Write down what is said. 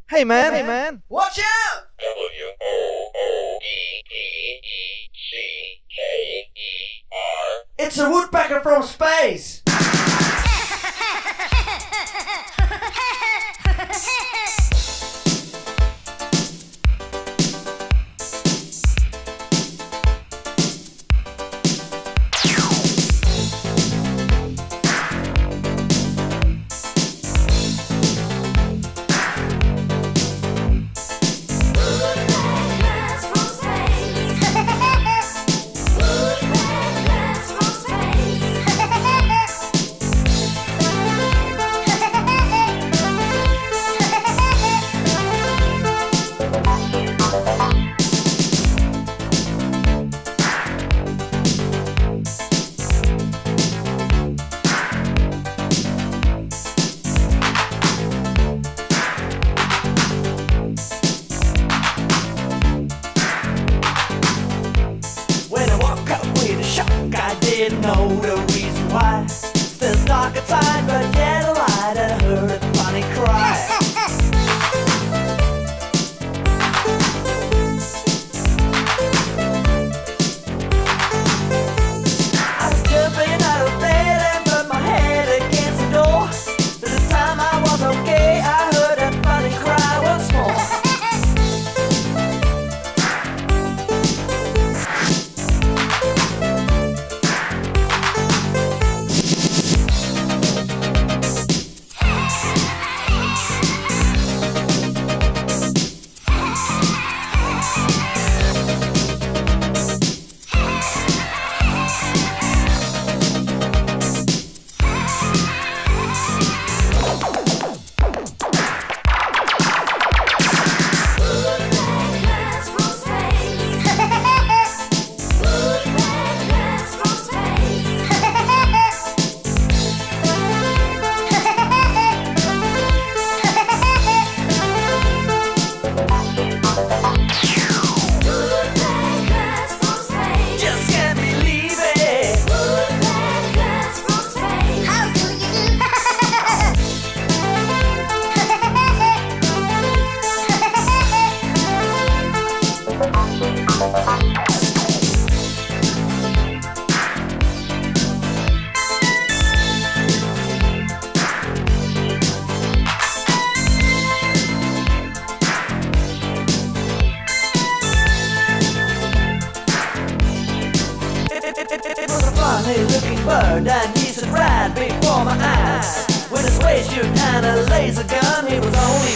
Hey, man. Watch out! Woodpecker. It's a woodpecker from space! I didn't know the reason why. Still dark inside, but yet a light, and I heard a funny cry. I was jumping out of bed and put my head against the door. By the time I was okay, I heard that funny cry once more. Funny-looking bird, and he's right before my eyes. With his waist shoot and a laser gun, he was only